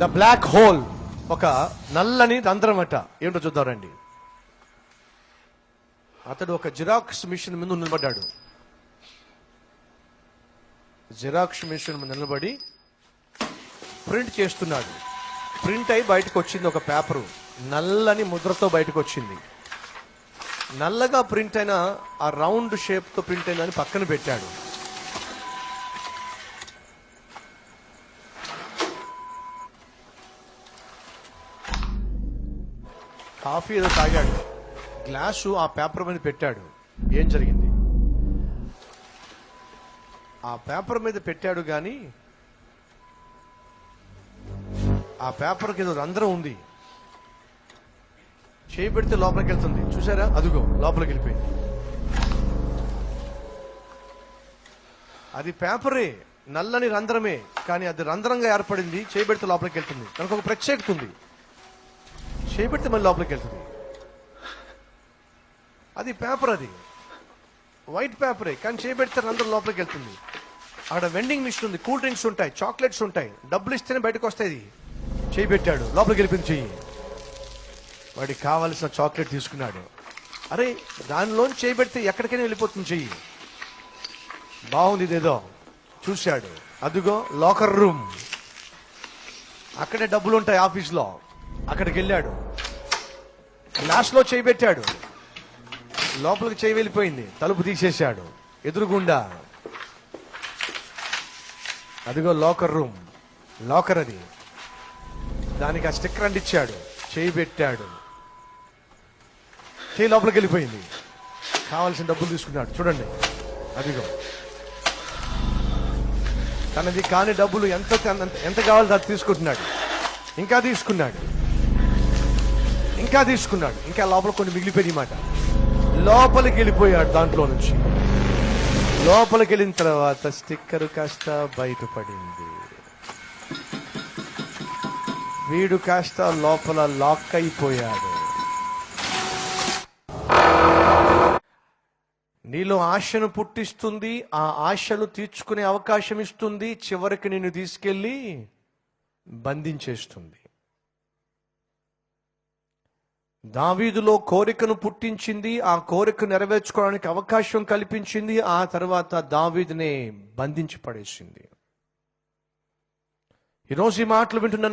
The black hole, ఒక నల్లని రంధ్రమట. ఏంటో చూద్దాం రండి. అతడు ఒక జిరాక్స్ మిషన్ ముందు నిలబడ్డాడు. జిరాక్స్ మిషన్ మీద నిలబడి ప్రింట్ చేస్తున్నాడు. ప్రింట్ అయి బయటకు వచ్చింది ఒక పేపరు, నల్లని ముద్రతో బయటకు వచ్చింది. నల్లగా ప్రింట్ అయిన ఆ రౌండ్ షేప్తో ప్రింట్ అయిందని పక్కన పెట్టాడు. కాఫీ ఏదో తాగాడు, గ్లాసు ఆ పేపర్ మీద పెట్టాడు. ఏం జరిగింది? ఆ పేపర్ మీద పెట్టాడు కానీ ఆ పేపర్కి ఏదో రంధ్రం ఉంది. చేయి పెడితే లోపలికి వెళ్తుంది. చూసారా? అదిగో లోపలికి వెళ్ళిపోయింది. అది పేపరే, నల్లని రంధ్రమే, కానీ అది రంధ్రంగా ఏర్పడింది. చేయి పెడితే లోపలికి వెళ్తుంది. దానికి ఒక ప్రత్యేకత ఉంది. చేయి పెడితే మళ్ళీ లోపలికి వెళ్తుంది. అది పేపర్, అది వైట్ పేపరే, కానీ చేయి పెడితే రంధ్రం లోపలికి వెళ్తుంది. అక్కడ వెండింగ్ మిషన్ ఉంది, కూల్ డ్రింక్స్ ఉంటాయి, చాక్లెట్స్ ఉంటాయి. డబ్బులు ఇస్తేనే బయటకు వస్తాయి. చేయి పెట్టాడు, లోపలికి వెళ్ళిపోయింది చెయ్యి. వాడికి కావాల్సిన చాక్లెట్ తీసుకున్నాడు. అరే, దానిలోని చేయి పెడితే ఎక్కడికైనా వెళ్ళిపోతుంది చెయ్యి. బాగుంది ఇదేదో. చూశాడు, అదిగో లాకర్ రూమ్, అక్కడే డబ్బులు ఉంటాయి ఆఫీస్లో. అక్కడికి వెళ్ళాడు, గ్లాస్లో చేయి పెట్టాడు, లోపలికి చేయి వెళ్ళిపోయింది. తలుపు తీసేశాడు. ఎదురుగుండా అదిగో లాకర్ రూమ్, లాకర్ అది. దానికి ఆ స్టిక్కర్ అంటించాడు. చేయి పెట్టాడు, చేయి లోపలికి వెళ్ళిపోయింది. కావాల్సిన డబ్బులు తీసుకున్నాడు. చూడండి, అదిగో తనది కాని డబ్బులు ఎంత కావాలో అది తీసుకుంటున్నాడు. ఇంకా తీసుకున్నాడు, ఇంకా తీసుకున్నాడు. ఇంకా లోపల కొన్ని మిగిలిపోయిన మాట. లోపలికి వెళ్ళిపోయాడు. దాంట్లో నుంచి లోపలికి వెళ్ళిన తర్వాత స్టిక్కర్ కాస్త బయటపడింది. వీడు కాస్త లోపల లాక్ అయిపోయాడు. నీలో ఆశను పుట్టిస్తుంది, ఆ ఆశను తీర్చుకునే అవకాశం ఇస్తుంది, చివరికి నిన్ను తీసుకెళ్లి బంధించేస్తుంది. దావీదులో కోరికను పుట్టించింది, ఆ కోరిక నెరవేర్చుకోవడానికి అవకాశం కల్పించింది. ఆ తర్వాత దావీదునే బంధించి పడేసింది. ఈరోజు ఈ మాటలు వింటున్న